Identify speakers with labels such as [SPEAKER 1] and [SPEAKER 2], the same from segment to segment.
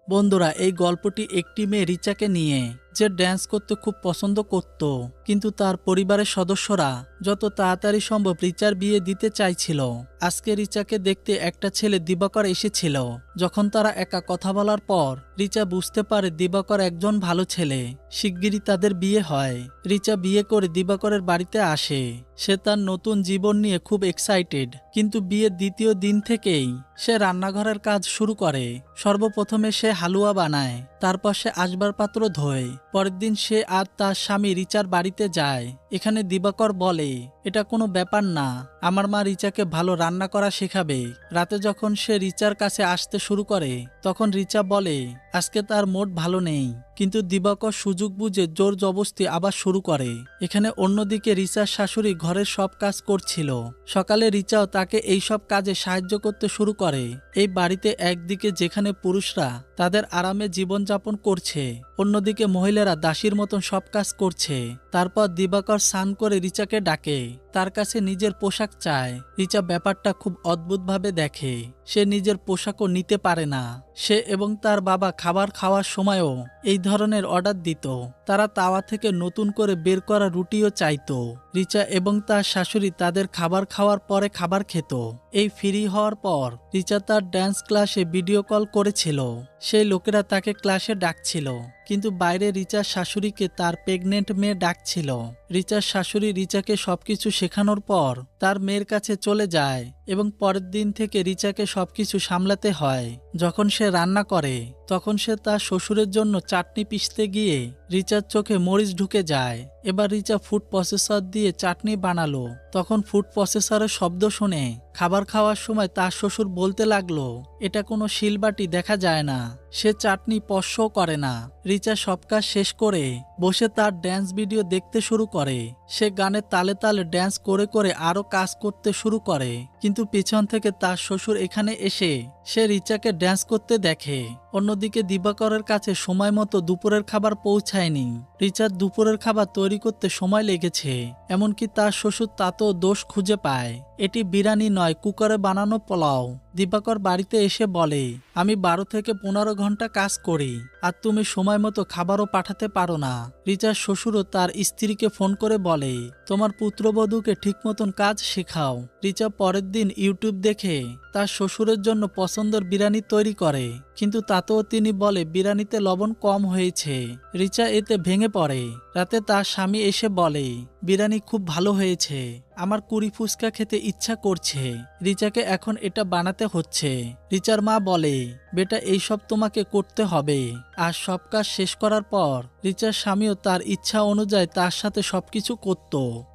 [SPEAKER 1] বন্ধুরা, এই গল্পটি একটি মেয়ে রিচাকে নিয়ে, যে ড্যান্স করতে খুব পছন্দ করত, কিন্তু তার পরিবারের সদস্যরা যত তাড়াতাড়ি সম্ভব রিচার বিয়ে দিতে চাইছিল। আজকে রিচাকে দেখতে একটা ছেলে দিবাকর এসেছিল। যখন তারা একা কথা বলার পর রিচা বুঝতে পারে দিবাকর একজন ভালো ছেলে। শিগগিরই তাদের বিয়ে হয়। রিচা বিয়ে করে দিবাকরের বাড়িতে আসে। সে তার নতুন জীবন নিয়ে খুব এক্সাইটেড, কিন্তু বিয়ের দ্বিতীয় দিন থেকেই সে রান্নাঘরের কাজ শুরু করে। সর্বপ্রথমে সে হালুয়া বানায়, তারপর সে আসবাবপত্র ধোয়। পরের দিন সে আর তার স্বামী রিচার বাড়িতে যায়। এখানে দিবাকর বলে, এটা কোনো ব্যাপার না, আমার মা রিচাকে ভালো রান্না করা শেখাবে। রাতে যখন সে রিচার কাছে আসতে শুরু করে, তখন রিচা বলে আজকে তার মুড ভালো নেই, কিন্তু দিবাকর সুযোগ বুঝে জোর জবস্তি আবার শুরু করে। এখানে অন্যদিকে রিচার শাশুড়ি ঘরের সব কাজ করছিল। সকালে রিচাও তাকে এই সব কাজে সাহায্য করতে শুরু করে। এই বাড়িতে একদিকে যেখানে পুরুষরা তাদের আরামে জীবনযাপন করছে, অন্যদিকে মহিলারা দাসীর মতন সব কাজ করছে। তারপর দিবাকর স্নান করে রিচাকে ডাকে, তার কাছে নিজের পোশাক চায়। রিচা ব্যাপারটা খুব অদ্ভুতভাবে দেখে। সে নিজের পোশাকও নিতে পারে না। সে এবং তার বাবা খাবার খাওয়ার সময়ও এই ধরনের অর্ডার দিত। তারা তাওয়া থেকে নতুন করে বের করা রুটিও চাইতো। রিচা এবং তার শাশুড়ি তাদের খাবার খাওয়ার পরে খাবার খেত। এই ফ্রি হওয়ার পর রিচা তার ড্যান্স ক্লাসে ভিডিও কল করেছিল। সেই লোকেরা তাকে ক্লাসে ডাকছিল, কিন্তু বাইরে রিচার শাশুড়িকে তার প্রেগনেন্ট মেয়ে ডাকছিল। রিচার শাশুড়ি রিচাকে সবকিছু শেখানোর পর তার মেয়ের কাছে চলে যায় এবং পরের দিন থেকে রিচাকে সবকিছু সামলাতে হয়। যখন সে রান্না করে, তখন সে তার শ্বশুরের জন্য চাটনি পিষতে গিয়ে রিচার চোখে মরিচ ঢুকে যায়। এবার রিচা ফুড প্রসেসর দিয়ে চাটনি বানালো। তখন ফুড প্রসেসরের শব্দ শুনে খাবার খাওয়ার সময় তার শ্বশুর বলতে লাগলো, এটা কোনো শিলবাটি দেখা যায় না। সে চাটনি স্পর্শও করে না। রিচা সব কাজ শেষ করে বসে তার ড্যান্স ভিডিও দেখতে শুরু করে। সে গানের তালে তালে ড্যান্স করে করে আরো কাজ করতে শুরু করে, কিন্তু পিছন থেকে তার শ্বশুর এখানে এসে সে রিচাকে ড্যান্স করতে দেখে। অন্যদিকে দিবাকরের কাছে সময় মতো দুপুরের খাবার পৌঁছায়নি। রিচার দুপুরের খাবার তৈরি করতে সময় লেগেছে, এমনকি তার শ্বশুর তাতেও দোষ খুঁজে পায়। এটি বিরিয়ানি নয়, কুকারে বানানো পোলাও। দিবাকর বাড়িতে এসে বলে, আমি 12 থেকে 15 ঘন্টা কাজ করি, আর তুমি সময় মতো খাবারও পাঠাতে পারো না। রিচার শ্বশুরও তার স্ত্রীকে ফোন করে বলে, তোমার পুত্রবধূকে ঠিক মতন কাজ শেখাও। রিচা পরের দিন ইউটিউব দেখে তার শ্বশুরের জন্য পছন্দের বিরিয়ানি তৈরি করে, কিন্তু তাতেও তিনি বলে বিরিয়ানিতে লবণ কম হয়েছে। রিচা এতে ভেঙে পড়ে। রাতে তার স্বামী এসে বলে, বিরিয়ানি খুব ভালো হয়েছে, আমার কুড়ি ফুচকা খেতে ইচ্ছা করছে। রিচাকে এখন এটা বানাতে হচ্ছে। রিচার মা বলে, বেটা এইসব তোমাকে করতে হবে। আর সব কাজ শেষ করার পর রিচার স্বামীও তার ইচ্ছা অনুযায়ী তার সাথে সবকিছু করত।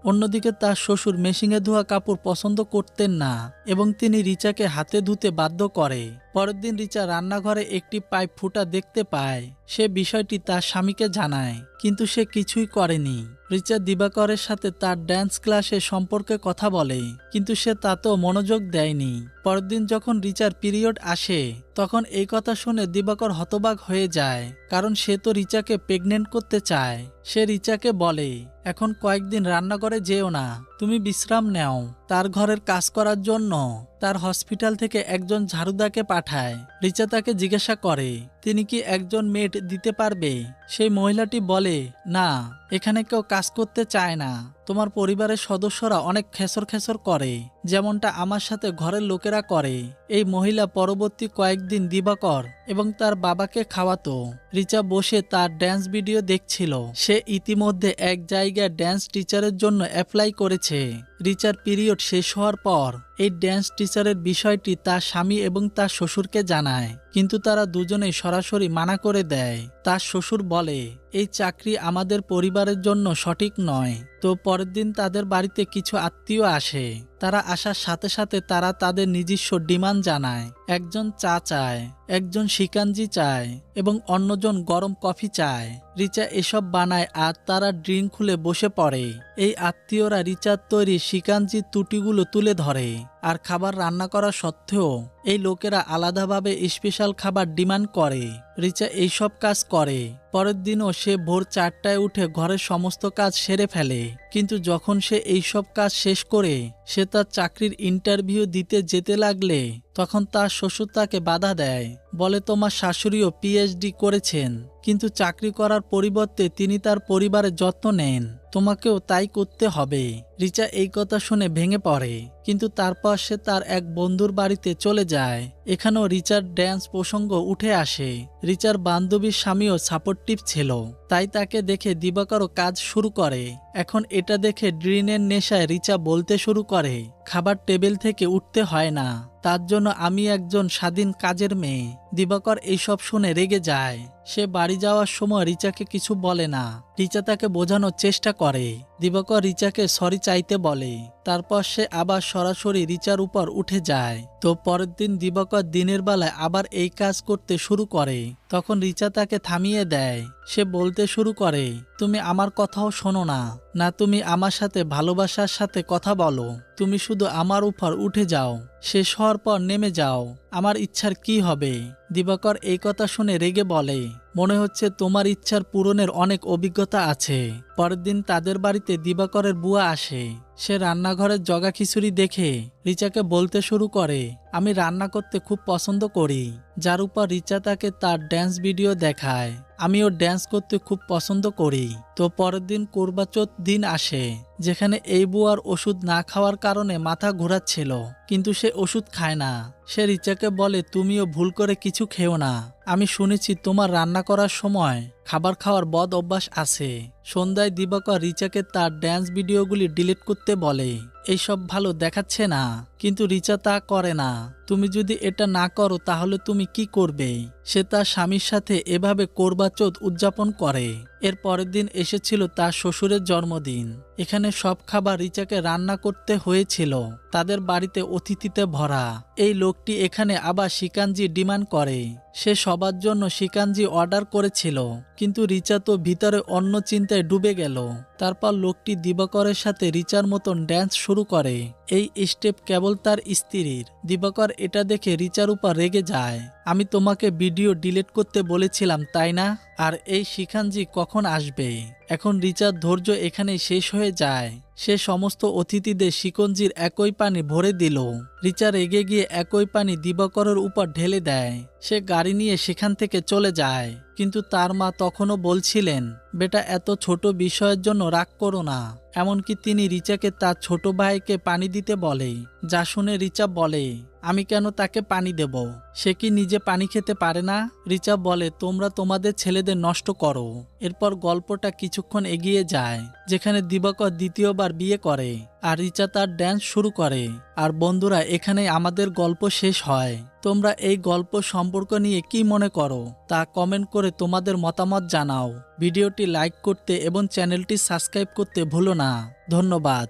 [SPEAKER 1] অন্যদিকে তার শ্বশুর মেশিনে ধোয়া কাপড় পছন্দ করতেন না এবং তিনি রিচাকে হাতে ধুতে বাধ্য করে। পরের দিন রিচা রান্নাঘরে একটি পাইপ ফুটা দেখতে পায়। সে বিষয়টি তার স্বামীকে জানায়, কিন্তু সে কিছুই করেনি। রিচা দিবাকরের সাথে তার ড্যান্স ক্লাসে সম্পর্কে কথা বলে, কিন্তু সে তাতেও মনোযোগ দেয়নি। পরের দিন যখন রিচার পিরিয়ড আসে, তখন এই কথা শুনে দিবাকর হতবাক হয়ে যায়, কারণ সে তো রিচাকে প্রেগনেন্ট করতে চায়। সে রিচাকে বলে, এখন কয়েকদিন রান্নাঘরে যেও না, তুমি বিশ্রাম নাও। তার ঘরের কাজ করার জন্য তার হসপিটাল থেকে একজন ঝাড়ুদাকে পাঠায়। রিচা তাকে জিজ্ঞাসা করে, তিনি কি একজন মেড দিতে পারবে? সেই মহিলাটি বলে, না, এখানে কেউ কাজ করতে চায় না। তোমার পরিবারের সদস্যরা অনেক খেসর খেসর করে, যেমনটা আমার সাথে ঘরের লোকেরা করে। এই মহিলা পরবর্তী কয়েকদিন দিবাকর এবং তার বাবাকে খাওয়াতো। রিচা বসে তার ড্যান্স ভিডিও দেখছিল। সে ইতিমধ্যে এক জায়গায় ড্যান্স টিচারের জন্য অ্যাপ্লাই করেছে। রিচার পিরিয়ড শেষ হওয়ার পর এই ড্যান্স টিচারের বিষয়টি তার স্বামী এবং তার শ্বশুরকে জানায়, কিন্তু তারা দুজনেই সরাসরি মানা করে দেয়। তার শ্বশুর বলে, এই চাকরি আমাদের পরিবারের জন্য সঠিক নয়। তো পরের দিন তাদের বাড়িতে কিছু আত্মীয় আসে। তারা আসার সাথে সাথে তারা তাদের নিজস্ব ডিমান্ড জানায়। একজন চা চায়, একজন শিকাঞ্জি চায় এবং অন্যজন গরম কফি চায়। রিচা এসব বানায় আর তারা ড্রিঙ্ক খুলে বসে পড়ে। এই আত্মীয়রা রিচার তৈরি শিকাঞ্জির ত্রুটিগুলো তুলে ধরে, আর খাবার রান্না করা সত্ত্বেও এই লোকেরা আলাদাভাবে স্পেশাল খাবার ডিমান্ড করে। রিচা এইসব কাজ করে। পরের দিনও সে ভোর 4টায় উঠে ঘরের সমস্ত কাজ সেরে ফেলে, কিন্তু যখন সে এইসব কাজ শেষ করে সে তার চাকরির ইন্টারভিউ দিতে যেতে লাগলে, তখন তার শ্বশুর তাকে বাধা দেয়, বলে তোমার শাশুড়িও পিএইচডি করেছেন, কিন্তু চাকরি করার পরিবর্তে তিনি তার পরিবারের যত্ন নেন, তোমাকেও তাই করতে হবে। রিচা এই কথা শুনে ভেঙে পড়ে, কিন্তু তারপর সে তার এক বন্ধুর বাড়িতে চলে যায়। এখানেও রিচার ড্যান্স প্রসঙ্গ উঠে আসে। রিচার বান্ধবীর স্বামীও সাপোর্টিভ ছিল, তাই তাকে দেখে দিবাকরও কাজ শুরু করে। এখন এটা দেখে ড্রিনের নেশায় রিচা বলতে শুরু করে, খাবার টেবিল থেকে উঠতে হয় না, তার জন্য আমি একজন স্বাধীন কাজের মেয়ে। দিবাকর এইসব শুনে রেগে যায়। সে বাড়ি যাওয়ার সময় রিচাকে কিছু বলে না। রিচা তাকে বোঝানোর চেষ্টা করে। দিবাকর রিচাকে সরি চাইতে বলে। তারপর সে আবার সরাসরি রিচার উপর উঠে যায়। তো পরের দিন দিবাকর দিনের বেলায় আবার এই কাজ করতে শুরু করে। তখন রিচা তাকে থামিয়ে দেয়। সে বলতে শুরু করে, তুমি আমার কথাও শোনো না, না তুমি আমার সাথে ভালোবাসার সাথে কথা বলো, তুমি শুধু আমার উপর উঠে যাও, শেষ হওয়ার পর নেমে যাও, আমার ইচ্ছার কি হবে? দিবাকর এই কথা শুনে রেগে বলে, মনে হচ্ছে তোমার ইচ্ছার পূরণের অনেক অভিজ্ঞতা আছে। পরের দিন তাদের বাড়িতে দিবাকরের বুয়া আসে। সে রান্নাঘরের জগা খিচুড়ি দেখে রিচাকে বলতে শুরু করে, আমি রান্না করতে খুব পছন্দ করি, যার উপর রিচা তাকে তার ড্যান্স ভিডিও দেখায়। আমিও ড্যান্স করতে খুব পছন্দ করি। তো পরের দিন কোরবাচৌথ দিন আসে, যেখানে এই বুয়ার ওষুধ না খাওয়ার কারণে মাথা ঘোরাচ্ছিল, কিন্তু সে ওষুধ খায় না। সে রিচাকে বলে, তুমিও ভুল করে কিছু খেও না, আমি শুনেছি তোমার রান্না করার সময় খাবার খাওয়ার বদ অভ্যাস আছে। সন্ধ্যায় দিবাকর রিচাকে তার ড্যান্স ভিডিওগুলি ডিলিট করতে বলে, এইসব ভালো দেখাচ্ছে না, কিন্তু রিচা তা করে না। তুমি যদি এটা না করো তাহলে তুমি কি করবে? সে তার স্বামীর সাথে এভাবে কোরবাচৌথ উদযাপন করে। এর পরের দিন এসেছিল তার শ্বশুরের জন্মদিন। এখানে সব খাবার রিচাকে রান্না করতে হয়েছিল। তাদের বাড়িতে অতিথিতে ভরা। এই লোকটি এখানে আবার শিকাঞ্জি ডিমান্ড করে। সে সবার জন্য শিকাঞ্জি অর্ডার করেছিল, কিন্তু রিচা তো ভিতরে অন্য চিন্তায় ডুবে গেল। তারপর লোকটি দিবাকরের সাথে রিচার মতন ড্যান্স শুরু করে। এই স্টেপ কেবল তার স্ত্রীর। দিবাকর এটা দেখে রিচার উপর রেগে যায়। আমি তোমাকে ভিডিও ডিলিট করতে বলেছিলাম, তাই না? আর এই শিখাঞ্জি কখন আসবে? এখন রিচার ধৈর্য এখানেই শেষ হয়ে যায়। সে সমস্ত অতিথিদের শিকঞ্জির একই পানি ভরে দিল। রিচা রেগে গিয়ে একই পানি দিবাকরের উপর ঢেলে দেয়। সে গাড়ি নিয়ে সেখান থেকে চলে যায়। কিন্তু তার মা তখনও বলছিলেন, বেটা এত ছোট বিষয়ের জন্য রাগ করো না। এমনকি তিনি রিচাকে তার ছোট ভাইকে পানি দিতে বলে, যা শুনে রিচা বলে, আমি কেন তাকে পানি দেব? সে কি নিজে পানি খেতে পারে না? রিচা বলে, তোমরা তোমাদের ছেলেদের নষ্ট করো। এরপর গল্পটা কিছুক্ষণ এগিয়ে যায়, যেখানে দিবাকর দ্বিতীয়বার বিয়ে করে আর রিচা তার ড্যান্স শুরু করে। আর বন্ধুরা, এখানেই আমাদের গল্প শেষ হয়। তোমরা এই গল্প সম্পর্ক নিয়ে কি মনে করো তা কমেন্ট করে তোমাদের মতামত জানাও। ভিডিওটি লাইক করতে এবং চ্যানেলটি সাবস্ক্রাইব করতে ভুলো না। ধন্যবাদ।